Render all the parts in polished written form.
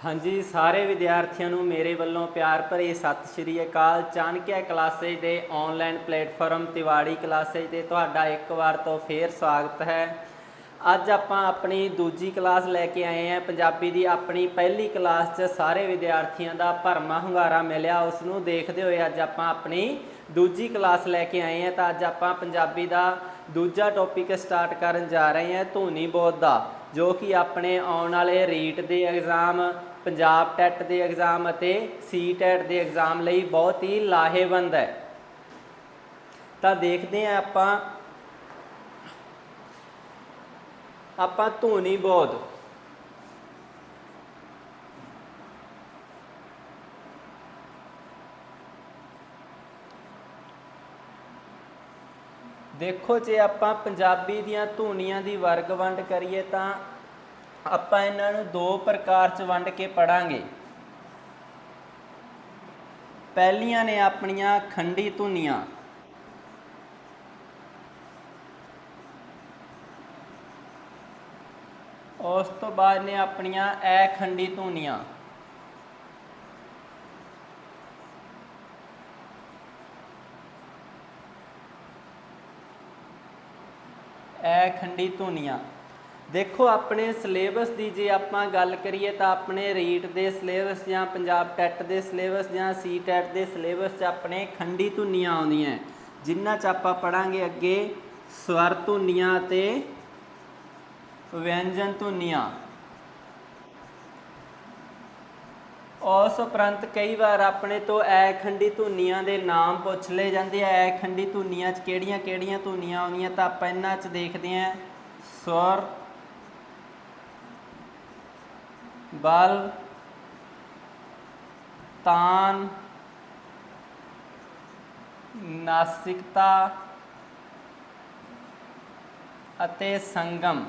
हाँ जी, सारे विद्यार्थियों ਨੂੰ ਮੇਰੇ ਵੱਲੋਂ ਪਿਆਰ ਭਰੀ ਸਤਿ ਸ਼੍ਰੀ ਅਕਾਲ। ਚਾਣਕਿਆ ਕਲਾਸਿਸ ਦੇ ਆਨਲਾਈਨ ਪਲੇਟਫਾਰਮ ਤਿਵਾੜੀ ਕਲਾਸਿਸ ਤੇ ਤੁਹਾਡਾ ਇੱਕ ਵਾਰ ਤੋਂ ਫੇਰ ਸਵਾਗਤ ਹੈ। ਅੱਜ ਆਪਾਂ ਆਪਣੀ ਦੂਜੀ ਕਲਾਸ ਲੈ ਕੇ ਆਏ ਹਾਂ। ਪੰਜਾਬੀ ਦੀ ਆਪਣੀ ਪਹਿਲੀ ਕਲਾਸ 'ਚ ਸਾਰੇ ਵਿਦਿਆਰਥੀਆਂ ਦਾ ਭਰਮਾ ਹੁੰਗਾਰਾ ਮਿਲਿਆ, ਉਸ ਨੂੰ ਦੇਖਦੇ ਹੋਏ ਅੱਜ ਆਪਾਂ ਆਪਣੀ ਦੂਜੀ ਕਲਾਸ ਲੈ ਕੇ ਆਏ ਹਾਂ। ਤਾਂ ਅੱਜ ਆਪਾਂ ਪੰਜਾਬੀ ਦਾ ਦੂਜਾ ਟੌਪਿਕ ਸਟਾਰਟ ਕਰਨ ਜਾ ਰਹੇ ਹਾਂ, ਧੁਨੀ ਬੋਧ ਦਾ, ਜੋ ਕਿ ਆਪਣੇ ਆਉਣ ਵਾਲੇ ਰੀਟ ਦੇ ਐਗਜ਼ਾਮ, ਪੰਜਾਬ ਟੈਟ ਦੇ ਐਗਜ਼ਾਮ ਅਤੇ ਸੀ ਟੈਟ ਦੇ ਐਗਜ਼ਾਮ ਲਈ ਬਹੁਤ ਹੀ ਲਾਹੇਵੰਦ ਹੈ। ਤਾਂ ਦੇਖਦੇ ਹਾਂ ਆਪਾਂ ਧੁਨੀ ਬੋਧ। देखो, जे ਆਪਾਂ ਪੰਜਾਬੀ ਦੀਆਂ ਧੁਨੀਆਂ ਦੀ ਵਰਗ ਵੰਡ ਕਰੀਏ ਤਾਂ ਆਪਾਂ ਇਹਨਾਂ ਨੂੰ ਦੋ ਪ੍ਰਕਾਰ 'ਚ ਵੰਡ ਕੇ ਪੜਾਂਗੇ। ਪਹਿਲੀਆਂ ਨੇ ਆਪਣੀਆਂ ਖੰਡੀ ਧੁਨੀਆਂ, ਉਸ ਤੋਂ ਬਾਅਦ ਨੇ ਆਪਣੀਆਂ ਅਖੰਡੀ ਧੁਨੀਆਂ। ਅਖੰਡੀ ਧੁਨੀਆਂ। देखो, अपने सिलेबस की जे आप गल करिए तो अपने रीट के सिलेबस या पंजाब टैट के सिलेबस या सी टैट के सिलेबस अपने खंडी धुनियाँ आउंदियां, जिन्हां च आपां पढ़ांगे अगे स्वर धुनियां ते व्यंजन धुनियां। उस उपरंत कई बार अपने तो अखंडी धुनियां के नाम पुछ ले जाते हैं। अखंडी धुनियां च किहड़ियां धुनियां आउंदियां, तो आपां इन्हां च देखते हैं स्वर, बल, तान, नासिकता अते संगम।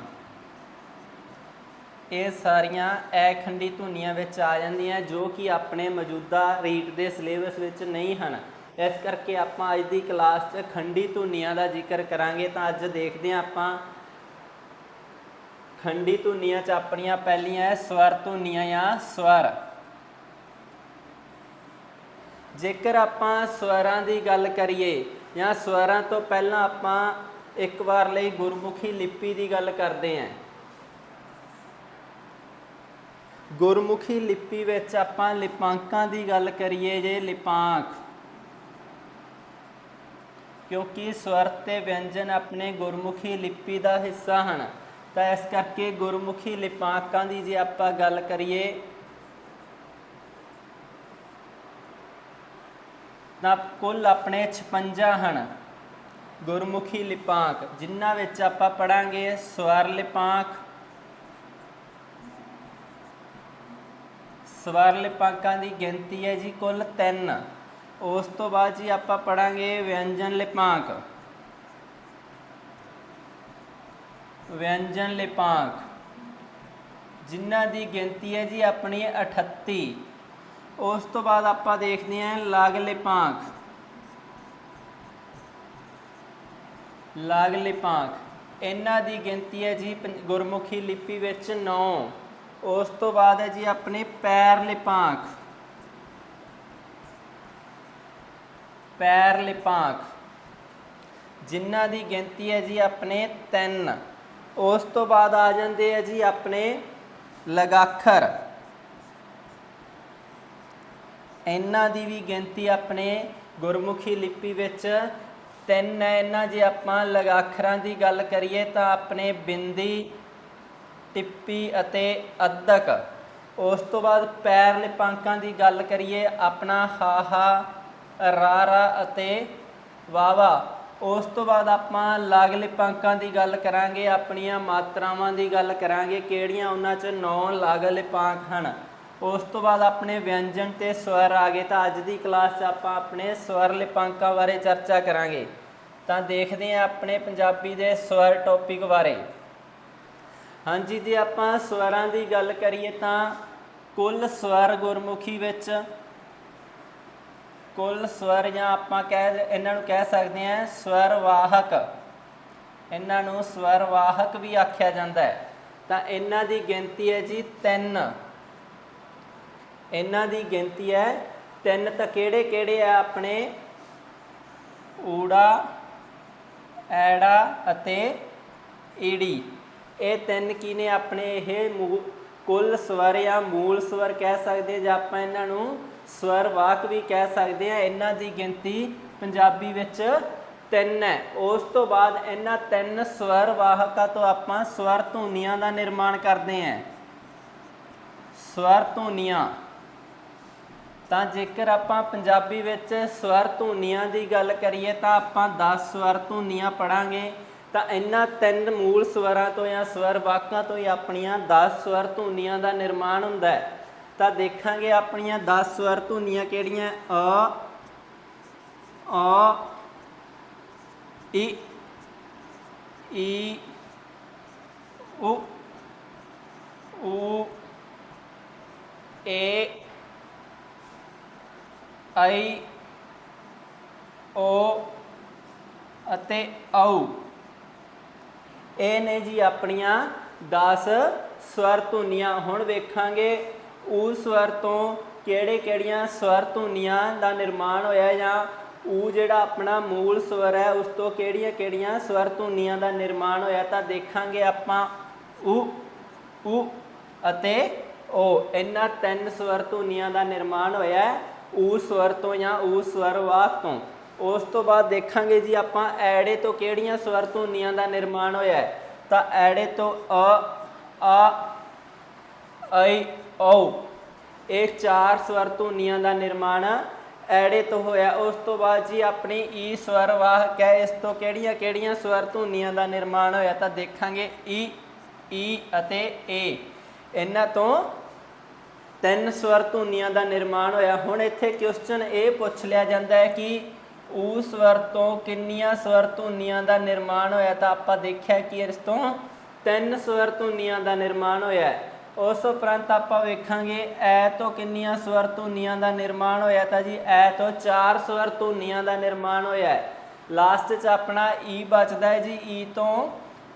ये सारियां अखंडी धुनियां विच आ जांदियां, जो कि अपने मौजूदा रीट के सिलेबस विच नहीं हैं। इस करके आपां अज दी क्लास च खंडी धुनियां का जिक्र करांगे। तो अज देखते हैं आपां खंडी धुनियां च अपनियां पहलियां स्वर धुनियां या स्वर। जेकर आपां स्वरां दी गल करिए या स्वरां तो पहलां आपां एक बार लई गुरमुखी लिपि की गल करते हैं। गुरमुखी लिपि विच आपां लिपांकां की गल करिए जे लिपांक, क्योंकि स्वर ते व्यंजन अपने गुरमुखी लिपि का हिस्सा हैं। तो इस करके गुरमुखी लिपांकां की जे आपां गल करिए तो कुल अपने 56 हैं गुरमुखी लिपांक, जिन्हां विच आपां पढ़ांगे स्वर लिपांक। स्वर लिपांकां की गिनती है जी कुल 3। उस तो बाद जी आपां पढ़ांगे व्यंजन लिपांक। व्यंजन लिपांक जिन्हां की गिनती है जी अपनी 38। उस तो बाद आपां देखते हैं लग लिपांक। लग लिपांक इन्हां की गिनती है जी गुरमुखी लिपि विच 9। उस तो बाद है जी अपने पैर लिपांक। पैर लिपांक जिन्हां की गिनती है जी अपने 3। उस तो बाद आ जाते हैं जी अपने लगाखर। इन्हां की भी गिनती अपने गुरमुखी लिपि विच 3 है। इन्हां जे आपां लगाखरां की गल करिए तो अपने बिंदी, टिप्पी अते अद्धक। उस तो बाद पैर लिपांकां की गल करिए अपना हाहा, रारा अते वावा। उस तो बाद आपां लग लिपांकां की गल करांगे, अपनियां मात्रावां की गल करांगे, किहड़ियां उन्हां च 9 लग लिपांक हैं। उस तो बाद अपने व्यंजन ते स्वर आ गए। तो अज की क्लास च आपां अपने स्वर लिपांकां बारे चर्चा करांगे। तो देखते हैं अपने पंजाबी दे स्वर टॉपिक बारे। हाँ जी, जे आपां स्वरां की गल करिए तो कुल स्वर गुरमुखी विच कुल स्वर या आपां इन्हां नूं कह सकते हैं स्वर वाहक। इन्हां नूं स्वर वाहक भी आख्या जाता है। तो इन्हां दी गिनती है जी 3। ਇਹਨਾਂ ਦੀ ਗਿਣਤੀ ਹੈ 3। ਤਾਂ ਕਿਹੜੇ ਕਿਹੜੇ ਆ ਆਪਣੇ? ਊੜਾ, ਐੜਾ ਅਤੇ ਈੜੀ। ਇਹ 3 ਕੀ ਨੇ ਆਪਣੇ? ਇਹ ਕੁੱਲ ਸਵਰ ਜਾਂ ਮੂਲ ਸਵਰ ਕਹਿ ਸਕਦੇ, ਜਾਂ ਆਪਾਂ ਇਹਨਾਂ ਨੂੰ ਸਵਰ ਵਾਕ ਵੀ ਕਹਿ ਸਕਦੇ ਹਾਂ। ਇਹਨਾਂ ਦੀ ਗਿਣਤੀ ਪੰਜਾਬੀ ਵਿੱਚ 3 ਹੈ। ਉਸ ਤੋਂ ਬਾਅਦ ਇਹਨਾਂ 3 ਸਵਰ ਵਾਹਕਾਂ ਤੋਂ ਆਪਾਂ ਸਵਰ ਧੁਨੀਆਂ ਦਾ ਨਿਰਮਾਣ ਕਰਦੇ ਹਾਂ। ਸਵਰ ਧੁਨੀਆਂ। ਤਾਂ ਜੇਕਰ ਆਪਾਂ ਪੰਜਾਬੀ ਵਿੱਚ ਸਵਰ ਧੁਨੀਆਂ ਦੀ ਗੱਲ ਕਰੀਏ ਤਾਂ ਆਪਾਂ 10 ਸਵਰ ਧੁਨੀਆਂ ਪੜ੍ਹਾਂਗੇ। ਤਾਂ ਇਹਨਾਂ 3 ਮੂਲ ਸਵਰਾਂ ਤੋਂ ਜਾਂ ਸਵਰ ਵਾਕਾਂ ਤੋਂ ਹੀ ਆਪਣੀਆਂ 10 ਸਵਰ ਧੁਨੀਆਂ ਦਾ ਨਿਰਮਾਣ ਹੁੰਦਾ ਹੈ। ਤਾਂ ਦੇਖਾਂਗੇ ਆਪਣੀਆਂ 10 ਸਵਰ ਧੁਨੀਆਂ ਕਿਹੜੀਆਂ? ਆ, ਈ, ਈ, ਊ, ਊ, ਏ, ਆਈ, ਓ ਅਤੇ ਆਊ। ਇਹ ਨੇ ਜੀ ਆਪਣੀਆਂ 10 ਸਵਰ ਧੁਨੀਆਂ। ਹੁਣ ਵੇਖਾਂਗੇ ਊ ਸਵਰ ਤੋਂ ਕਿਹੜੀਆਂ ਸਵਰ ਧੁਨੀਆਂ ਦਾ ਨਿਰਮਾਣ ਹੋਇਆ, ਜਾਂ ਊ ਜਿਹੜਾ ਆਪਣਾ ਮੂਲ ਸਵਰ ਹੈ ਉਸ ਤੋਂ ਕਿਹੜੀਆਂ ਸਵਰ ਧੁਨੀਆਂ ਦਾ ਨਿਰਮਾਣ ਹੋਇਆ। ਤਾਂ ਦੇਖਾਂਗੇ ਆਪਾਂ ਊ, ਊ ਅਤੇ ਓ, ਇਹਨਾਂ 3 ਸਵਰ ਧੁਨੀਆਂ ਦਾ ਨਿਰਮਾਣ ਹੋਇਆ ਊ ਸਵਰ ਤੋਂ ਜਾਂ ਊ ਸਵਰ ਵਾਕ ਤੋਂ। ਉਸ ਤੋਂ ਬਾਅਦ ਦੇਖਾਂਗੇ ਜੀ ਆਪਾਂ ਐੜੇ ਤੋਂ ਕਿਹੜੀਆਂ ਸਵਰ ਧੁਨੀਆਂ ਦਾ ਨਿਰਮਾਣ ਹੋਇਆ। ਤਾਂ ਐੜੇ ਤੋਂ ਆ, ਆਈ, ਓ, ਇਹ 4 ਸਵਰ ਧੁਨੀਆਂ ਦਾ ਨਿਰਮਾਣ ਐੜੇ ਤੋਂ ਹੋਇਆ। ਉਸ ਤੋਂ ਬਾਅਦ ਜੀ ਆਪਣੀ ਈ ਸਵਰ ਵਾਹਕ ਹੈ, ਇਸ ਤੋਂ ਕਿਹੜੀਆਂ ਸਵਰ ਧੁਨੀਆਂ ਦਾ ਨਿਰਮਾਣ ਹੋਇਆ। ਤਾਂ ਦੇਖਾਂਗੇ ਈ ਅਤੇ ਏ, ਇਹਨਾਂ ਤੋਂ 3 ਸਵਰ ਧੁਨੀਆਂ ਦਾ ਨਿਰਮਾਣ ਹੋਇਆ। ਹੁਣ ਇੱਥੇ ਕੁਐਸਚਨ ਇਹ ਪੁੱਛ ਲਿਆ ਜਾਂਦਾ ਹੈ ਕਿ ਊ ਸਵਰ ਤੋਂ ਕਿੰਨੀਆਂ ਸਵਰ ਧੁਨੀਆਂ ਦਾ ਨਿਰਮਾਣ ਹੋਇਆ। ਤਾਂ ਆਪਾਂ ਦੇਖਿਆ ਕਿ ਇਸ ਤੋਂ 3 ਸਵਰ ਧੁਨੀਆਂ ਦਾ ਨਿਰਮਾਣ ਹੋਇਆ। ਉਸ ਉਪਰੰਤ ਆਪਾਂ ਵੇਖਾਂਗੇ ਐ ਤੋਂ ਕਿੰਨੀਆਂ ਸਵਰ ਧੁਨੀਆਂ ਦਾ ਨਿਰਮਾਣ ਹੋਇਆ। ਤਾਂ ਜੀ ਐ ਤੋਂ 4 ਸਵਰ ਧੁਨੀਆਂ ਦਾ ਨਿਰਮਾਣ ਹੋਇਆ। ਲਾਸਟ 'ਚ ਆਪਣਾ ਈ ਬਚਦਾ ਹੈ ਜੀ, ਈ ਤੋਂ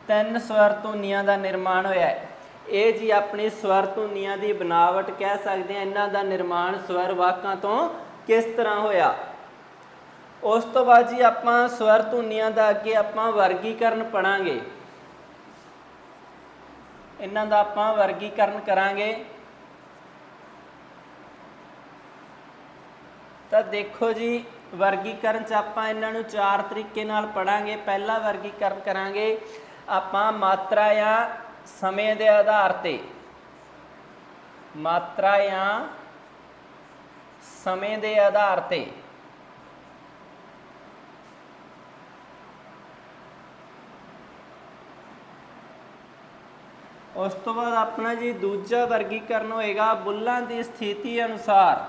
3 ਸਵਰ ਧੁਨੀਆਂ ਦਾ ਨਿਰਮਾਣ ਹੋਇਆ। ਇਹ ਜੀ ਆਪਣੀ ਸਵਰ ਧੁਨੀਆਂ ਦੀ ਬਣਾਵਟ ਕਹਿ ਸਕਦੇ ਹਾਂ। ਇਹਨਾਂ ਦਾ ਨਿਰਮਾਣ ਸਵਰ ਵਾਕਾਂ ਤੋਂ ਕਿਸ ਤਰ੍ਹਾਂ ਹੋਇਆ। ਉਸ ਤੋਂ ਬਾਅਦ ਜੀ ਆਪਾਂ ਸਵਰ ਧੁਨੀਆਂ ਦਾ ਅੱਗੇ ਆਪਾਂ ਵਰਗੀਕਰਨ ਪੜ੍ਹਾਂਗੇ। ਇਹਨਾਂ ਦਾ ਆਪਾਂ ਵਰਗੀਕਰਨ ਕਰਾਂਗੇ। ਤਾਂ ਦੇਖੋ ਜੀ ਵਰਗੀਕਰਨ 'ਚ ਆਪਾਂ ਇਹਨਾਂ ਨੂੰ 4 ਤਰੀਕੇ ਨਾਲ ਪੜ੍ਹਾਂਗੇ। ਪਹਿਲਾ ਵਰਗੀਕਰਨ ਕਰਾਂਗੇ ਆਪਾਂ ਮਾਤਰਾ ਜਾਂ ਸਮੇਂ ਦੇ ਆਧਾਰ 'ਤੇ। ਮਾਤਰਾ ਜਾਂ ਸਮੇਂ ਦੇ ਆਧਾਰ 'ਤੇ। ਉਸ ਤੋਂ ਬਾਅਦ ਆਪਣਾ ਜੀ ਦੂਜਾ ਵਰਗੀਕਰਨ ਹੋਏਗਾ ਬੁੱਲ੍ਹਾਂ ਦੀ ਸਥਿਤੀ ਅਨੁਸਾਰ।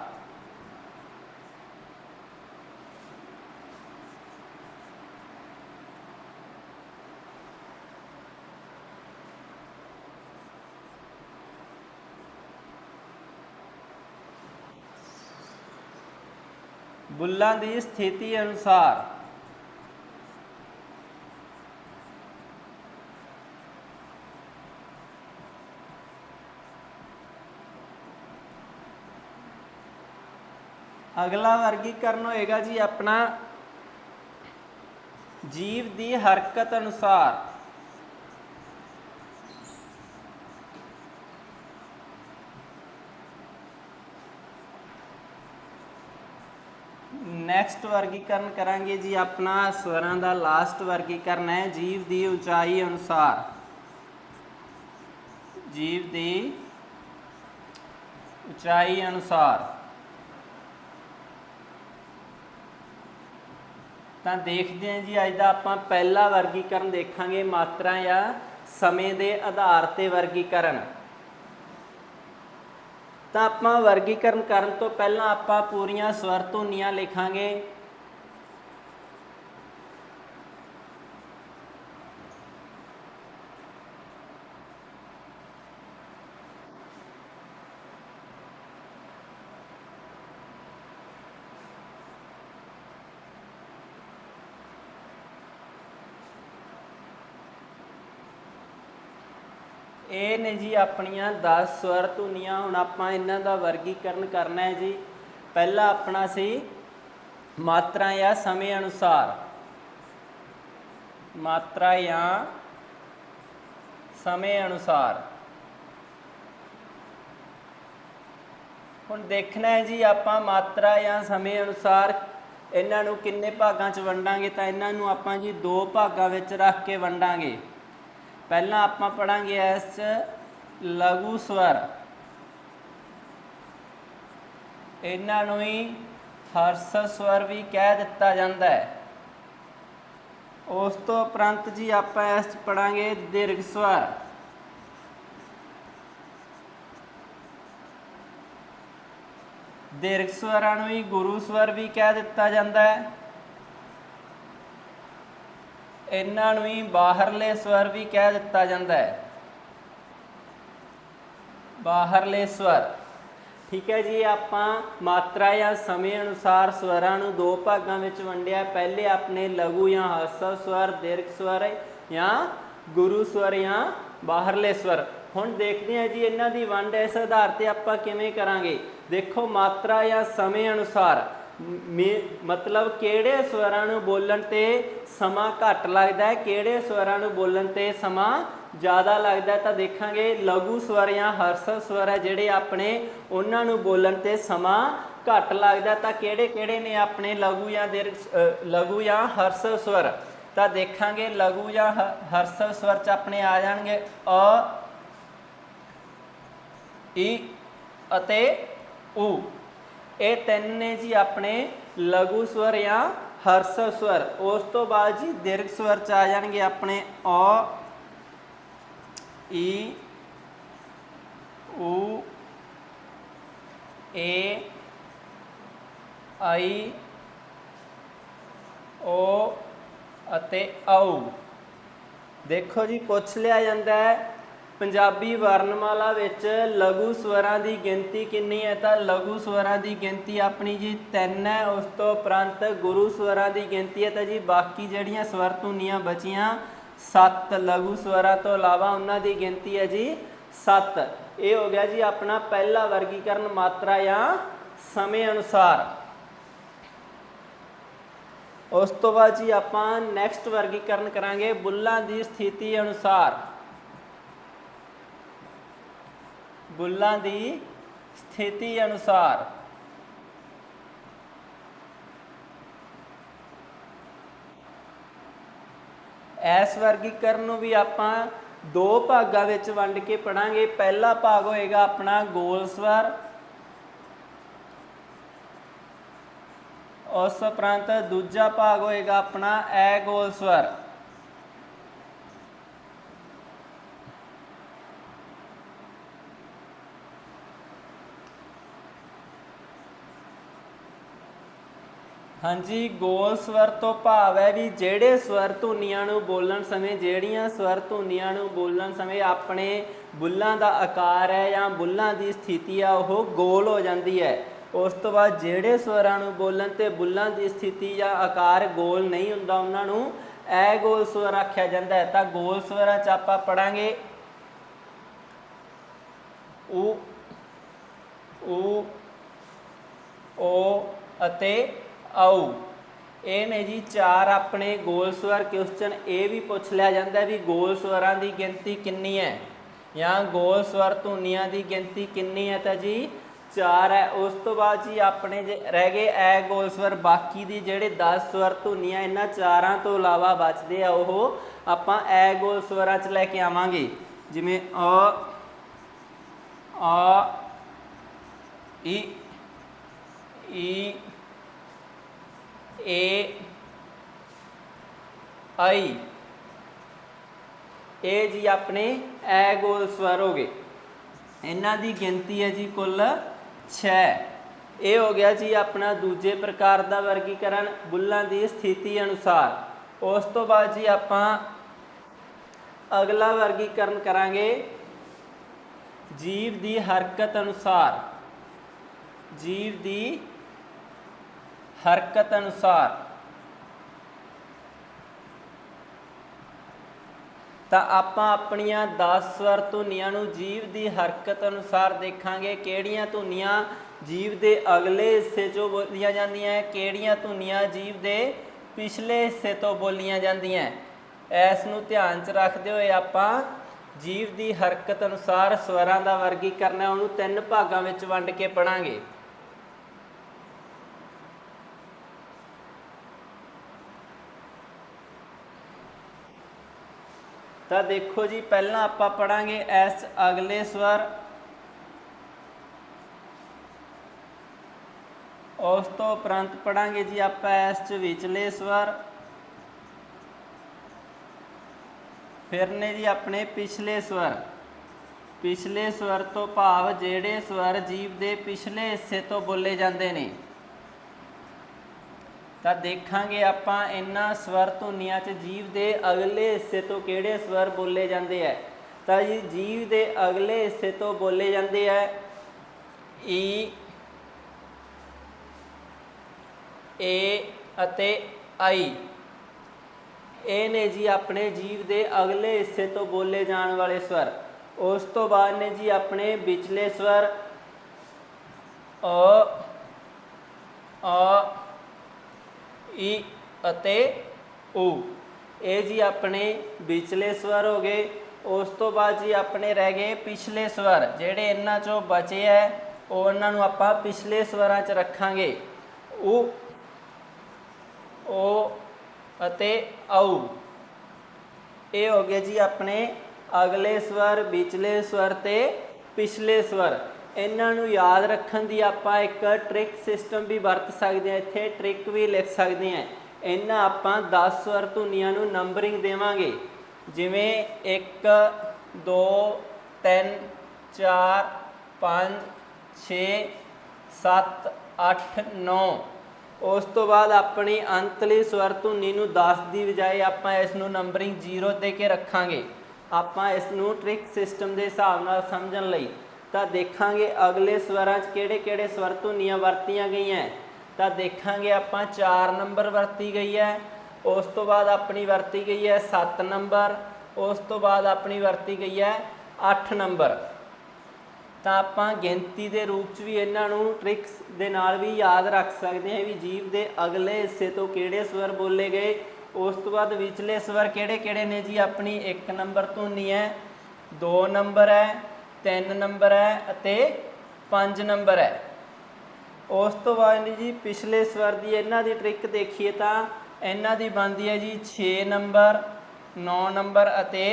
ਬੁੱਲ੍ਹਾਂ ਦੀ ਸਥਿਤੀ ਅਨੁਸਾਰ। ਅਗਲਾ ਵਰਗੀਕਰਨ ਹੋਏਗਾ ਜੀ ਆਪਣਾ ਜੀਵ ਦੀ ਹਰਕਤ ਅਨੁਸਾਰ। ਨੈਕਸਟ ਵਰਗੀਕਰਨ ਕਰਾਂਗੇ ਜੀ ਆਪਣਾ ਸਵਰਾਂ ਦਾ ਲਾਸਟ ਵਰਗੀਕਰਨ ਹੈ ਜੀਵ ਦੀ ਉਚਾਈ ਅਨੁਸਾਰ। ਜੀਵ ਦੀ ਉਚਾਈ ਅਨੁਸਾਰ। ਤਾਂ ਦੇਖਦੇ ਹਾਂ ਜੀ ਅੱਜ ਦਾ ਆਪਾਂ ਪਹਿਲਾ ਵਰਗੀਕਰਨ ਦੇਖਾਂਗੇ ਮਾਤਰਾ ਜਾਂ ਸਮੇਂ ਦੇ ਆਧਾਰ 'ਤੇ ਵਰਗੀਕਰਨ। ਤਾਂ ਆਪਾਂ ਵਰਗੀਕਰਨ ਕਰਨ ਤੋਂ ਪਹਿਲਾਂ ਆਪਾਂ ਪੂਰੀਆਂ ਸਵਰ ਧੁਨੀਆਂ ਲਿਖਾਂਗੇ। ਇਹ ਨੇ ਜੀ ਆਪਣੀਆਂ 10 ਸਵਰ ਧੁਨੀਆਂ। ਹੁਣ ਆਪਾਂ ਇਹਨਾਂ ਦਾ ਵਰਗੀਕਰਨ ਕਰਨਾ ਹੈ ਜੀ। ਪਹਿਲਾ ਆਪਣਾ ਸੀ ਮਾਤਰਾ ਜਾਂ ਸਮੇਂ ਅਨੁਸਾਰ, ਮਾਤਰਾ ਜਾਂ ਸਮੇਂ ਅਨੁਸਾਰ। ਹੁਣ ਦੇਖਣਾ ਹੈ ਜੀ ਆਪਾਂ ਮਾਤਰਾ ਜਾਂ ਸਮੇਂ ਅਨੁਸਾਰ ਇਹਨਾਂ ਨੂੰ ਕਿੰਨੇ ਭਾਗਾਂ 'ਚ ਵੰਡਾਂਗੇ। ਤਾਂ ਇਹਨਾਂ ਨੂੰ ਆਪਾਂ ਜੀ 2 ਭਾਗਾਂ ਵਿੱਚ ਰੱਖ ਕੇ ਵੰਡਾਂਗੇ। ਪਹਿਲਾਂ ਆਪਾਂ ਪੜਾਂਗੇ ਇਸ 'ਚ ਲਘੂ ਸਵਰ, ਇਹਨਾਂ ਨੂੰ ਹੀ ਹਰਸ ਸਵਰ ਵੀ ਕਹਿ ਦਿੱਤਾ ਜਾਂਦਾ ਹੈ। ਉਸ ਤੋਂ ਉਪਰੰਤ ਜੀ ਆਪਾਂ ਇਸ 'ਚ ਪੜਾਂਗੇ ਦੀਰਘ ਸਵਰ, ਦੀਰਘ ਸਵਰਾਂ ਨੂੰ ਹੀ ਗੁਰੂ ਸਵਰ ਵੀ ਕਹਿ ਦਿੱਤਾ ਜਾਂਦਾ ਹੈ। ਇਹਨਾਂ ਨੂੰ ਹੀ ਬਾਹਰਲੇ ਸਵਰ ਵੀ ਕਹਿ ਦਿੱਤਾ ਜਾਂਦਾ ਹੈ, ਬਾਹਰਲੇ ਸਵਰ। ਠੀਕ ਹੈ ਜੀ। ਆਪਾਂ ਮਾਤਰਾ ਜਾਂ ਸਮੇਂ ਅਨੁਸਾਰ ਸਵਰਾਂ ਨੂੰ 2 ਭਾਗਾਂ ਵਿੱਚ ਵੰਡਿਆ। ਪਹਿਲੇ ਆਪਣੇ ਲਘੂ ਜਾਂ ਹਰਸ ਸਵਰ, ਦੀਰਘ ਸਵਰ ਜਾਂ ਗੁਰੂ ਸਵਰ ਜਾਂ ਬਾਹਰਲੇ ਸਵਰ। ਹੁਣ ਦੇਖਦੇ ਹਾਂ ਜੀ ਇਹਨਾਂ ਦੀ ਵੰਡ ਇਸ ਆਧਾਰ 'ਤੇ ਆਪਾਂ ਕਿਵੇਂ ਕਰਾਂਗੇ। ਦੇਖੋ ਮਾਤਰਾ ਜਾਂ ਸਮੇਂ ਅਨੁਸਾਰ ਮਤਲਬ ਕਿਹੜੇ ਸਵਰਾਂ ਨੂੰ ਬੋਲਣ 'ਤੇ ਸਮਾਂ ਘੱਟ ਲੱਗਦਾ ਹੈ, ਕਿਹੜੇ ਸਵਰਾਂ ਨੂੰ ਬੋਲਣ 'ਤੇ ਸਮਾਂ ਜ਼ਿਆਦਾ ਲੱਗਦਾ। ਤਾਂ ਦੇਖਾਂਗੇ ਲਘੂ ਸਵਰ ਜਾਂ ਹਰਸ ਸਵਰ ਹੈ ਜਿਹੜੇ ਆਪਣੇ, ਉਹਨਾਂ ਨੂੰ ਬੋਲਣ 'ਤੇ ਸਮਾਂ ਘੱਟ ਲੱਗਦਾ। ਤਾਂ ਕਿਹੜੇ ਕਿਹੜੇ ਨੇ ਆਪਣੇ ਲਘੂ ਜਾਂ ਲਘੂ ਜਾਂ ਹਰਸ ਸਵਰ। ਤਾਂ ਦੇਖਾਂਗੇ ਲਘੂ ਜਾਂ ਹਰਸ ਸਵਰ 'ਚ ਆਪਣੇ ਆ ਜਾਣਗੇ ਅ, ਈ ਅਤੇ ਊ। ਇਹ 3 ਨੇ ਜੀ ਆਪਣੇ ਲਘੂ ਸਵਰ ਜਾਂ ਹਰਸ ਸਵਰ। ਉਸ ਤੋਂ ਬਾਅਦ ਜੀ ਦੀਰਘ ਸਵਰ 'ਚ ਆ ਜਾਣਗੇ ਆਪਣੇ ਅ, ਈ, ਊ, ਏ, ਆਈ, ਓ ਅਤੇ ਔ। ਦੇਖੋ ਜੀ ਪੁੱਛ ਲਿਆ ਜਾਂਦਾ ਹੈ ਪੰਜਾਬੀ ਵਰਨਮਾਲਾ ਵਿੱਚ ਲਘੂ ਸਵਰਾਂ ਦੀ ਗਿਣਤੀ ਕਿੰਨੀ ਹੈ। ਤਾਂ ਲਘੂ ਸਵਰਾਂ ਦੀ ਗਿਣਤੀ ਆਪਣੀ ਜੀ 3 ਹੈ। ਉਸ ਤੋਂ ਉਪਰੰਤ ਗੁਰੂ ਸਵਰਾਂ ਦੀ ਗਿਣਤੀ ਹੈ ਤਾਂ ਜੀ ਬਾਕੀ ਜਿਹੜੀਆਂ ਸਵਰ ਧੁਨੀਆਂ ਬਚੀਆਂ 7 ਲਘੂ ਸਵਰਾਂ ਤੋਂ ਇਲਾਵਾ ਉਹਨਾਂ ਦੀ ਗਿਣਤੀ ਹੈ ਜੀ 7। ਇਹ ਹੋ ਗਿਆ ਜੀ ਆਪਣਾ ਪਹਿਲਾ ਵਰਗੀਕਰਨ ਮਾਤਰਾ ਜਾਂ ਸਮੇਂ ਅਨੁਸਾਰ। ਉਸ ਤੋਂ ਬਾਅਦ ਜੀ ਆਪਾਂ ਨੈਕਸਟ ਵਰਗੀਕਰਨ ਕਰਾਂਗੇ ਬੁੱਲਾਂ ਦੀ ਸਥਿਤੀ ਅਨੁਸਾਰ, ਬੁੱਲਾਂ ਦੀ ਸਥਿਤੀ ਅਨੁਸਾਰ। ਇਸ ਵਰਗੀਕਰਨ ਨੂੰ ਵੀ ਆਪਾਂ 2 ਭਾਗਾਂ ਵਿੱਚ ਵੰਡ ਕੇ ਪੜਾਂਗੇ। ਪਹਿਲਾ ਭਾਗ ਹੋਏਗਾ ਆਪਣਾ ਗੋਲ ਸਵਰ, ਉਸ ਉਪਰੰਤ ਦੂਜਾ ਭਾਗ ਹੋਏਗਾ ਆਪਣਾ ਅਗੋਲ ਸਵਰ। ਹਾਂਜੀ, ਗੋਲ ਸਵਰ ਤੋਂ ਭਾਵ ਹੈ ਵੀ ਜਿਹੜੇ ਸਵਰ ਧੁਨੀਆਂ ਨੂੰ ਬੋਲਣ ਸਮੇਂ, ਜਿਹੜੀਆਂ ਸਵਰ ਧੁਨੀਆਂ ਨੂੰ ਬੋਲਣ ਸਮੇਂ ਆਪਣੇ ਬੁੱਲਾਂ ਦਾ ਆਕਾਰ ਹੈ ਜਾਂ ਬੁੱਲਾਂ ਦੀ ਸਥਿਤੀ ਆ ਉਹ ਗੋਲ ਹੋ ਜਾਂਦੀ ਹੈ। ਉਸ ਤੋਂ ਬਾਅਦ ਜਿਹੜੇ ਸਵਰਾਂ ਨੂੰ ਬੋਲਣ 'ਤੇ ਬੁੱਲਾਂ ਦੀ ਸਥਿਤੀ ਜਾਂ ਆਕਾਰ ਗੋਲ ਨਹੀਂ ਹੁੰਦਾ ਉਹਨਾਂ ਨੂੰ ਅਗੋਲ ਸਵਰ ਆਖਿਆ ਜਾਂਦਾ ਹੈ। ਤਾਂ ਗੋਲ ਸਵਰਾਂ 'ਚ ਆਪਾਂ ਪੜਾਂਗੇ ਊ, ਊ, ਓ ਅਤੇ ਆਉ। ਇਹ ਨੇ ਜੀ 4 ਆਪਣੇ ਗੋਲ ਸਵਰ। ਕੁਐਸਚਨ ਇਹ ਵੀ ਪੁੱਛ ਲਿਆ ਜਾਂਦਾ ਵੀ ਗੋਲ ਸਵਰਾਂ ਦੀ ਗਿਣਤੀ ਕਿੰਨੀ ਹੈ ਜਾਂ ਗੋਲ ਸਵਰ ਧੁਨੀਆਂ ਦੀ ਗਿਣਤੀ ਕਿੰਨੀ ਹੈ। ਤਾਂ ਜੀ 4 ਹੈ। ਉਸ ਤੋਂ ਬਾਅਦ ਜੀ ਆਪਣੇ ਜੇ ਰਹਿ ਗਏ ਅਗੋਲ ਸਵਰ। ਬਾਕੀ ਦੀ ਜਿਹੜੇ 10 ਸਵਰ ਧੁਨੀਆਂ ਇਹਨਾਂ 4 ਤੋਂ ਇਲਾਵਾ ਬਚਦੇ ਆ ਉਹ ਆਪਾਂ ਅਗੋਲ ਸਵਰਾਂ 'ਚ ਲੈ ਕੇ ਆਵਾਂਗੇ। ਜਿਵੇਂ ਅ, ਆ, ਈ, ਈ, ਏ, ਆਈ। ਇਹ ਜੀ ਆਪਣੇ ਅਗੋਲ ਸਵਰ ਹੋ ਗਏ। ਇਹਨਾਂ ਦੀ ਗਿਣਤੀ ਹੈ ਜੀ ਕੁੱਲ 6। ਇਹ ਹੋ ਗਿਆ ਜੀ ਆਪਣਾ ਦੂਜੇ ਪ੍ਰਕਾਰ ਦਾ ਵਰਗੀਕਰਨ ਬੁੱਲਾਂ ਦੀ ਸਥਿਤੀ ਅਨੁਸਾਰ। ਉਸ ਤੋਂ ਬਾਅਦ ਜੀ ਆਪਾਂ ਅਗਲਾ ਵਰਗੀਕਰਨ ਕਰਾਂਗੇ ਜੀਵ ਦੀ ਹਰਕਤ ਅਨੁਸਾਰ, ਜੀਵ ਦੀ ਹਰਕਤ ਅਨੁਸਾਰ। ਤਾਂ ਆਪਾਂ ਆਪਣੀਆਂ 10 ਸਵਰ ਧੁਨੀਆਂ ਨੂੰ ਜੀਭ ਦੀ ਹਰਕਤ ਅਨੁਸਾਰ ਦੇਖਾਂਗੇ। ਕਿਹੜੀਆਂ ਧੁਨੀਆਂ ਜੀਭ ਦੇ ਅਗਲੇ ਹਿੱਸੇ 'ਚੋਂ ਬੋਲੀਆਂ ਜਾਂਦੀਆਂ, ਕਿਹੜੀਆਂ ਧੁਨੀਆਂ ਜੀਭ ਦੇ ਪਿਛਲੇ ਹਿੱਸੇ ਤੋਂ ਬੋਲੀਆਂ ਜਾਂਦੀਆਂ। ਇਸ ਨੂੰ ਧਿਆਨ 'ਚ ਰੱਖਦੇ ਹੋਏ ਆਪਾਂ ਜੀਭ ਦੀ ਹਰਕਤ ਅਨੁਸਾਰ ਸਵਰਾਂ ਦਾ ਵਰਗੀਕਰਨ ਉਹਨੂੰ 3 ਭਾਗਾਂ ਵਿੱਚ ਵੰਡ ਕੇ ਪੜ੍ਹਾਂਗੇ। ਤਾਂ ਦੇਖੋ ਜੀ, ਪਹਿਲਾਂ ਆਪਾਂ ਪੜਾਂਗੇ ਇਸ ਅਗਲੇ ਸਵਰ, ਉਸ ਤੋਂ ਉਪਰੰਤ ਪੜਾਂਗੇ ਜੀ ਆਪਾਂ ਇਸ 'ਚ ਵਿਚਲੇ ਸਵਰ, ਫਿਰ ਨੇ ਜੀ ਆਪਣੇ ਪਿਛਲੇ ਸਵਰ। ਪਿਛਲੇ ਸਵਰ ਤੋਂ ਭਾਵ ਜਿਹੜੇ ਸਵਰ ਜੀਭ ਦੇ ਪਿਛਲੇ ਹਿੱਸੇ ਤੋਂ ਬੋਲੇ ਜਾਂਦੇ ਨੇ। ਤਾਂ ਦੇਖਾਂਗੇ ਆਪਾਂ ਇਹਨਾਂ ਸਵਰ ਧੁਨੀਆਂ 'ਚ ਜੀਭ ਦੇ ਅਗਲੇ ਹਿੱਸੇ ਤੋਂ ਕਿਹੜੇ ਸਵਰ ਬੋਲੇ ਜਾਂਦੇ ਹੈ। ਤਾਂ ਜੀ ਜੀਭ ਦੇ ਅਗਲੇ ਹਿੱਸੇ ਤੋਂ ਬੋਲੇ ਜਾਂਦੇ ਹੈ ਈ, ਏ ਅਤੇ ਆਈ। ਇਹ ਨੇ ਜੀ ਆਪਣੇ ਜੀਭ ਦੇ ਅਗਲੇ ਹਿੱਸੇ ਤੋਂ ਬੋਲੇ ਜਾਣ ਵਾਲੇ ਸਵਰ। ਉਸ ਤੋਂ ਬਾਅਦ ਨੇ ਜੀ ਆਪਣੇ ਵਿਚਲੇ ਸਵਰ ਅ, ਆ, ਈ ਅਤੇ ਊ। ਇਹ ਜੀ ਆਪਣੇ ਵਿਚਲੇ ਸਵਰ ਹੋ ਗਏ। ਉਸ ਤੋਂ ਬਾਅਦ ਜੀ ਆਪਣੇ ਰਹਿ ਗਏ ਪਿਛਲੇ ਸਵਰ। ਜਿਹੜੇ ਇਹਨਾਂ 'ਚੋਂ ਬਚੇ ਹੈ ਉਹ ਇਹਨਾਂ ਨੂੰ ਆਪਾਂ ਪਿਛਲੇ ਸਵਰਾਂ 'ਚ ਰੱਖਾਂਗੇ। ਊ, ਓ ਅਤੇ ਆਊ। ਇਹ ਹੋ ਗਏ ਜੀ ਆਪਣੇ ਅਗਲੇ ਸਵਰ, ਵਿਚਲੇ ਸਵਰ ਤੇ ਪਿਛਲੇ ਸਵਰ। ਇਹਨਾਂ ਨੂੰ ਯਾਦ ਰੱਖਣ ਦੀ ਆਪਾਂ ਇੱਕ ਟ੍ਰਿਕ ਸਿਸਟਮ ਵੀ ਵਰਤ ਸਕਦੇ ਹਾਂ, ਇੱਥੇ ਟ੍ਰਿਕ ਵੀ ਲਿਖ ਸਕਦੇ ਹਾਂ। ਇਹਨਾਂ ਆਪਾਂ 10 ਸਵਰ ਧੁਨੀਆਂ ਨੂੰ ਨੰਬਰਿੰਗ ਦੇਵਾਂਗੇ, ਜਿਵੇਂ 1 2 3 4 5 6 7 8 9। ਉਸ ਤੋਂ ਬਾਅਦ ਆਪਣੀ ਅੰਤਲੀ ਸਵਰ ਧੁਨੀ ਨੂੰ 10 ਦੀ ਬਜਾਏ ਆਪਾਂ ਇਸ ਨੂੰ ਨੰਬਰਿੰਗ 0 ਦੇ ਕੇ ਰੱਖਾਂਗੇ। ਆਪਾਂ ਇਸ ਨੂੰ ਟ੍ਰਿਕ ਸਿਸਟਮ ਦੇ ਹਿਸਾਬ ਨਾਲ ਸਮਝਣ ਲਈ ਤਾਂ ਦੇਖਾਂਗੇ ਅਗਲੇ ਸਵਰਾਂ 'ਚ ਕਿਹੜੇ ਕਿਹੜੇ ਸਵਰ ਧੁਨੀਆਂ ਵਰਤੀਆਂ ਗਈਆਂ। ਤਾਂ ਦੇਖਾਂਗੇ ਆਪਾਂ 4 ਨੰਬਰ ਵਰਤੀ ਗਈ ਹੈ। ਉਸ ਤੋਂ ਬਾਅਦ ਆਪਣੀ ਵਰਤੀ ਗਈ ਹੈ 7 ਨੰਬਰ। ਉਸ ਤੋਂ ਬਾਅਦ ਆਪਣੀ ਵਰਤੀ ਗਈ ਹੈ 8 ਨੰਬਰ। ਤਾਂ ਆਪਾਂ ਗਿਣਤੀ ਦੇ ਰੂਪ 'ਚ ਵੀ ਇਹਨਾਂ ਨੂੰ ਟ੍ਰਿਕਸ ਦੇ ਨਾਲ ਵੀ ਯਾਦ ਰੱਖ ਸਕਦੇ ਹਾਂ ਵੀ ਜੀਭ ਦੇ ਅਗਲੇ ਹਿੱਸੇ ਤੋਂ ਕਿਹੜੇ ਸਵਰ ਬੋਲੇ ਗਏ। ਉਸ ਤੋਂ ਬਾਅਦ ਵਿਚਲੇ ਸਵਰ ਕਿਹੜੇ ਕਿਹੜੇ ਨੇ ਜੀ। ਆਪਣੀ 1 ਨੰਬਰ ਧੁਨੀ ਹੈ, 2 ਨੰਬਰ ਹੈ, 3 ਨੰਬਰ ਹੈ ਅਤੇ 5 ਨੰਬਰ ਹੈ। ਉਸ ਤੋਂ ਬਾਅਦ ਜੀ ਪਿਛਲੇ ਸਵਰ ਦੀ ਇਹਨਾਂ ਦੀ ਟ੍ਰਿਕ ਦੇਖੀਏ ਤਾਂ ਇਹਨਾਂ ਦੀ ਬਣਦੀ ਹੈ ਜੀ 6 ਨੰਬਰ, 9 ਨੰਬਰ ਅਤੇ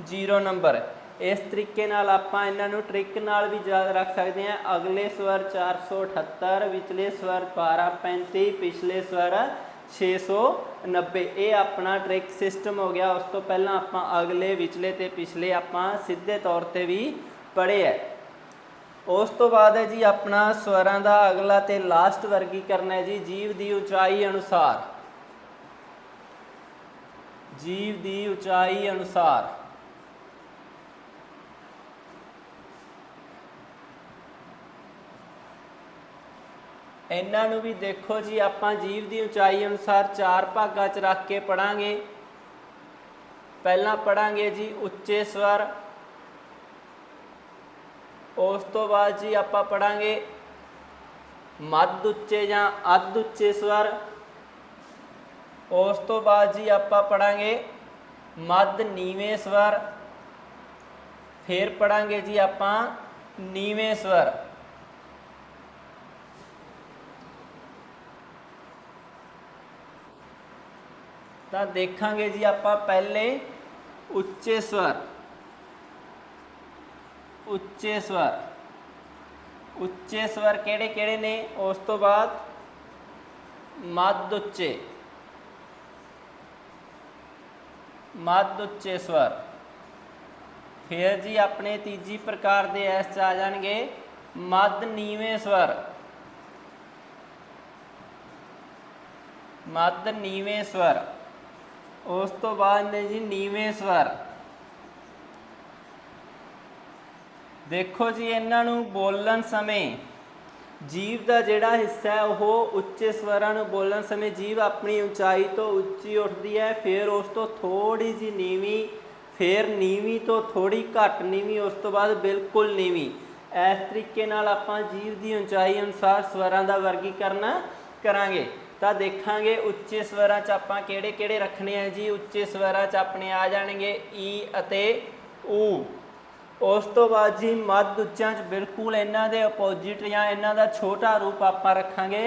0 ਨੰਬਰ। ਇਸ ਤਰੀਕੇ ਨਾਲ ਆਪਾਂ ਇਹਨਾਂ ਨੂੰ ਟ੍ਰਿਕ ਨਾਲ ਵੀ ਯਾਦ ਰੱਖ ਸਕਦੇ ਹਾਂ। ਅਗਲੇ ਸਵਰ 478, ਵਿਚਲੇ ਸਵਰ 1235, ਪਿਛਲੇ ਸਵਰ 690। ਇਹ ਆਪਣਾ ਟ੍ਰਿਕ ਸਿਸਟਮ ਹੋ ਗਿਆ। ਉਸ ਤੋਂ ਪਹਿਲਾਂ ਆਪਾਂ ਅਗਲੇ, ਵਿਚਲੇ ਤੇ ਪਿਛਲੇ ਆਪਾਂ ਸਿੱਧੇ ਤੌਰ ਤੇ ਵੀ ਪੜ੍ਹੇ ਹੈ। ਉਸ ਤੋਂ ਬਾਅਦ ਹੈ ਜੀ ਆਪਣਾ ਸਵਰਾਂ ਦਾ ਅਗਲਾ ਤੇ ਲਾਸਟ ਵਰਗੀਕਰਨ ਹੈ ਜੀ ਜੀਭ ਦੀ ਉਚਾਈ ਅਨੁਸਾਰ। ਜੀਭ ਦੀ ਉਚਾਈ ਅਨੁਸਾਰ ਇਹਨਾਂ ਨੂੰ ਵੀ ਦੇਖੋ ਜੀ ਆਪਾਂ ਜੀਭ ਦੀ ਉਚਾਈ ਅਨੁਸਾਰ 4 ਭਾਗਾਂ 'ਚ ਰੱਖ ਕੇ ਪੜਾਂਗੇ। ਪਹਿਲਾਂ ਪੜਾਂਗੇ ਜੀ ਉੱਚੇ ਸਵਰ। ਉਸ ਤੋਂ ਬਾਅਦ ਜੀ ਆਪਾਂ ਪੜਾਂਗੇ ਮੱਧ ਉੱਚੇ ਜਾਂ ਅੱਧ ਉੱਚੇ ਸਵਰ। ਉਸ ਤੋਂ ਬਾਅਦ ਜੀ ਆਪਾਂ ਪੜਾਂਗੇ ਮੱਧ ਨੀਵੇਂ ਸਵਰ। ਫਿਰ ਪੜਾਂਗੇ ਜੀ ਆਪਾਂ ਨੀਵੇਂ ਸਵਰ। ਤਾਂ ਦੇਖਾਂਗੇ ਜੀ ਆਪਾਂ ਪਹਿਲੇ ਉੱਚੇ ਸਵਰ। ਉੱਚੇ ਸਵਰ, ਉੱਚੇ ਸਵਰ ਕਿਹੜੇ ਕਿਹੜੇ ਨੇ। ਉਸ ਤੋਂ ਬਾਅਦ ਮੱਧ ਉੱਚੇ, ਮੱਧ ਉੱਚੇ ਸਵਰ। ਫਿਰ ਜੀ ਆਪਣੇ ਤੀਜੀ ਪ੍ਰਕਾਰ ਦੇ ਇਸ 'ਚ ਆ ਜਾਣਗੇ ਮੱਧ ਨੀਵੇਂ ਸਵਰ। ਮੱਧ ਨੀਵੇਂ ਸਵਰ। ਉਸ ਤੋਂ ਬਾਅਦ ਨੇ ਜੀ ਨੀਵੇਂ ਸਵਰ। ਦੇਖੋ ਜੀ ਇਹਨਾਂ ਨੂੰ ਬੋਲਣ ਸਮੇਂ ਜੀਭ ਦਾ ਜਿਹੜਾ ਹਿੱਸਾ ਹੈ ਉਹ ਉੱਚੇ ਸਵਰਾਂ ਨੂੰ ਬੋਲਣ ਸਮੇਂ ਜੀਭ ਆਪਣੀ ਉਚਾਈ ਤੋਂ ਉੱਚੀ ਉੱਠਦੀ ਹੈ, ਫਿਰ ਉਸ ਤੋਂ ਥੋੜ੍ਹੀ ਜਿਹੀ ਨੀਵੀਂ, फिर नीवी तो थोड़ी घट नीवी, उस तो बाद बिल्कुल नीवी। इस तरीके नाल आपां जीभ की उंचाई अनुसार स्वरां का वर्गीकरण करांगे। तो देखांगे उच्चे स्वरां च आपां किहड़े किहड़े रखने हैं जी। उच्चे स्वरां च अपने आ जाणगे ई अते ऊ। उस तो बाद जी मध्य उच्चां च बिल्कुल इन्हां दे अपोजिट या इन्हां दा छोटा रूप आपां रखांगे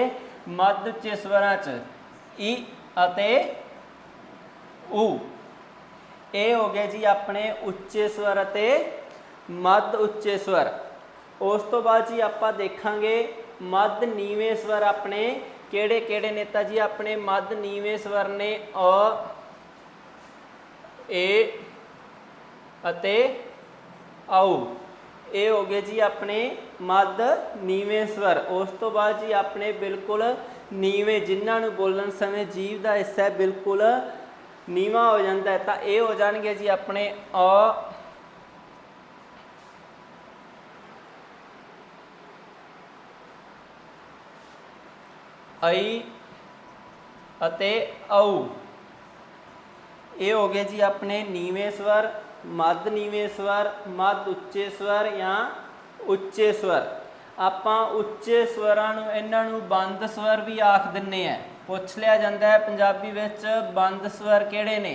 मध्य उच्चे स्वरां च ई अते ऊ। ये हो गए जी अपने उच्चे स्वर अते मध्य उच्चे स्वर। उस तो बाद जी आपां देखांगे मध्य नीवें स्वर अपने किहड़े किहड़े ने। तां जी अपने मध्य नीवें स्वर ने अ, ए अते औ। ये हो गए जी अपने मध्य नीवें स्वर। उस तो बाद जी अपने बिल्कुल नीवें जिन्हां नूं बोलण समय जीभ का हिस्सा बिल्कुल नीवा हो जाता है। तो ये हो जाएंगे जी अपने अ, आई अते औ। ये हो गए जी अपने नीवें स्वर, मध्य नीवें स्वर, मध्य उच्चे स्वर या उच्चे स्वर। आपां उच्चे स्वरां नूं इन्हां नूं बंद स्वर भी आख दिंदे हैं। पुछ लिया जाता है पंजाबी विच बंद स्वर किहड़े ने,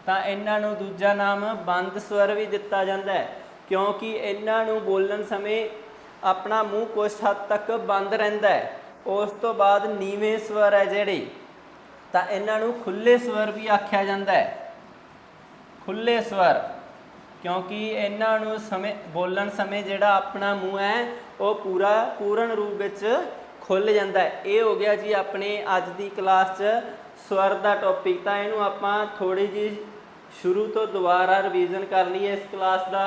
तो इन्हां नूं दूजा नाम बंद स्वर भी दिता जाता है, क्योंकि इन्हां नूं बोलण समय अपना मूँह कुछ हद तक बंद रहिंदा है। उस तो बाद नीवें स्वर है जिहड़े, तो इन्हां नूं खुले स्वर भी आख्या जाता है। खुले स्वर क्योंकि इन्हां नूं समय बोलण समय जिहड़ा अपना मूँह है वो पूरा पूर्ण रूप विच खुल जाता है। ये हो गया जी अपने अज की क्लास च स्वर का टॉपिक। तो इनू आपां थोड़ी जी शुरू तो दोबारा रिवीजन कर लीए इस क्लास का।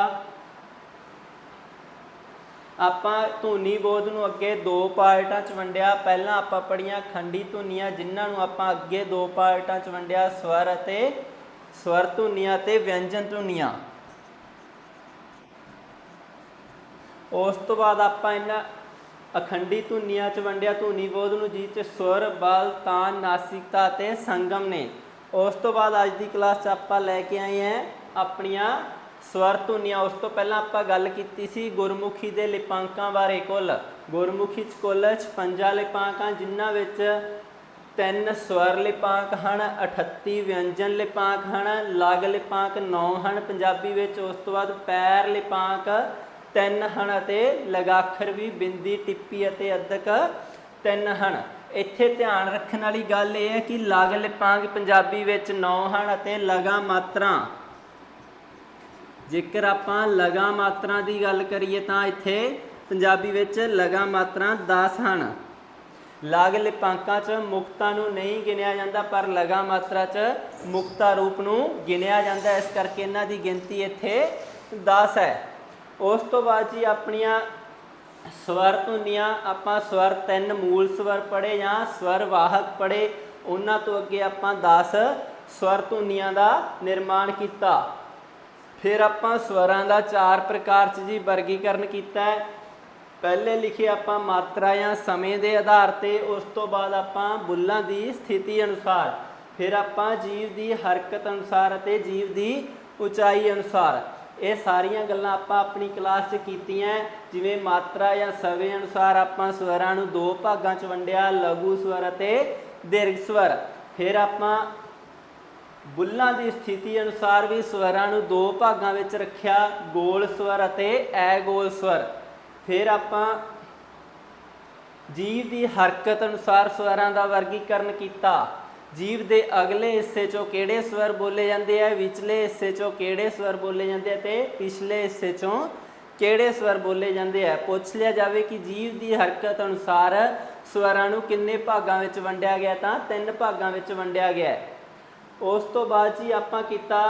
आपां धुनी बोध नूं अगे दो पार्टां च वंडिया। पहलां आपां पढ़ियां खंडी धुनियां, जिन्हां नूं आपां अगे दो पार्टां च वंडिया स्वर अते स्वर धुनियां ते व्यंजन धुनियां। उस तो बाद आपां इन्हां अखंडी धुनियां च वंडिया धुनी बोध नूं, जिस च स्वर, बल, तान, नासिकता ते संगम ने। उस तो बाद अज की क्लास च आपां लैके आए हैं अपनियां स्वर धुनियां। उस तो पहलां आपां गल कीती सी गुरमुखी दे लिपांकां बारे। कुल गुरमुखी च कुल 56 लिपांक हैं, जिन्हां विच 3 स्वर लिपांक हैं, 38 व्यंजन लिपांक हैं, लग लिपांक 9 हैं पंजाबी विच। उस तो बाद पैर लिपांक 3 हैं ते लगाखर भी बिंदी, टिप्पी अते अद्धक 3 हैं। इत्थे ध्यान रखने वाली गल यह है कि लग लिपांक पंजाबी विच 9 हैं अते लगा मात्रा, जेकर आपां लगा मात्रा की गल करिए तो इत्थे पंजाबी विच लगा मात्रा 10 हैं। लग लिपांकां च मुक्ता नूं नहीं गिनिया जाता, पर लगा मात्रा च मुक्ता रूप नूं गिनिया जाता है। इस करके इन्हां दी गिनती इत्थे 10 है। उस तो बाद जी अपनियां स्वर धुनियां आपां स्वर 3 मूल स्वर पढ़े या स्वर वाहक पढ़े, उन्हां तो अगे आपां 10 स्वर धुनियां का निर्माण किया। फिर आपां स्वरां का 4 प्रकार च जी वर्गीकरण किया है। पहले लिखे आपां मात्रा या समय के आधार पर, उस तो बाद आपां बुल्लां की स्थिति अनुसार, फिर आपां जीव की हरकत अनुसार अते जीव की उचाई अनुसार। ये सारियां गल्लां आपां अपनी क्लास च कीतियां। जिवें मात्रा या समय अनुसार आपां स्वरां नूं 2 भागां च वंडिया, लघु स्वर अते दीर्घ स्वर। फिर आपां बुल्लां की स्थिति अनुसार भी स्वरां नूं 2 भागां विच रखिया, गोल स्वर अते अगोल स्वर। फिर आपां जीव की हरकत अनुसार स्वरां का वर्गीकरण किया। जीव के अगले हिस्से चों किहड़े स्वर बोले जाते हैं, विचले हिस्से चों किहड़े स्वर बोले जाते हैं, तो पिछले हिस्से चों किहड़े स्वर बोले जाते हैं। पूछ लिया जाए कि जीव की हरकत अनुसार स्वरां नूं किन्ने भागां विच वंडिया गया, तो 3 भागां विच वंडिया गया है। उस तो बाद जी आपां कीता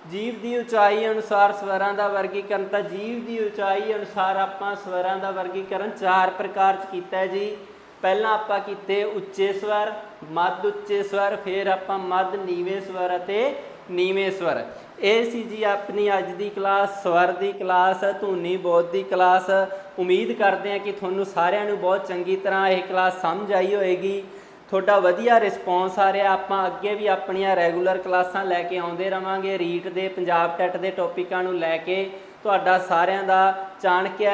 जीव की उचाई अनुसार स्वरां का वर्गीकरण। तो जीव की उचाई अनुसार आपां स्वरां का वर्गीकरण 4 प्रकार च कीता है जी। पहला आपां कीते उच्चे स्वर, मध्य उच्चे स्वर, फिर आपां मध्य नीवें स्वर अते नीवें स्वर। ये सी जी अपनी अज की क्लास, स्वर की क्लास, धुनी बोध की क्लास। उम्मीद करते हैं कि तुहानूं सारिआं नूं बहुत चंगी तरह यह क्लास समझ आई होएगी। ਤੁਹਾਡਾ ਵਧੀਆ ਰਿਸਪੌਂਸ ਆ ਰਿਹਾ। ਆਪਾਂ ਅੱਗੇ ਵੀ ਆਪਣੀਆਂ ਰੈਗੂਲਰ ਕਲਾਸਾਂ ਲੈ ਕੇ ਆਉਂਦੇ ਰਵਾਂਗੇ। ਰੀਟ ਦੇ ਪੰਜਾਬ ਟੈਟ ਦੇ ਟੌਪਿਕਾਂ ਨੂੰ ਲੈ ਕੇ ਤੁਹਾਡਾ ਸਾਰਿਆਂ ਦਾ ਚਾਣਕਿਆ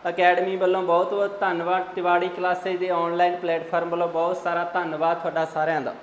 ਅਕੈਡਮੀ ਵੱਲੋਂ ਬਹੁਤ ਬਹੁਤ ਧੰਨਵਾਦ। ਤਿਵਾੜੀ ਕਲਾਸਿਸ ਦੇ ਆਨਲਾਈਨ ਪਲੇਟਫਾਰਮ ਵੱਲੋਂ ਬਹੁਤ ਸਾਰਾ ਧੰਨਵਾਦ ਤੁਹਾਡਾ ਸਾਰਿਆਂ ਦਾ।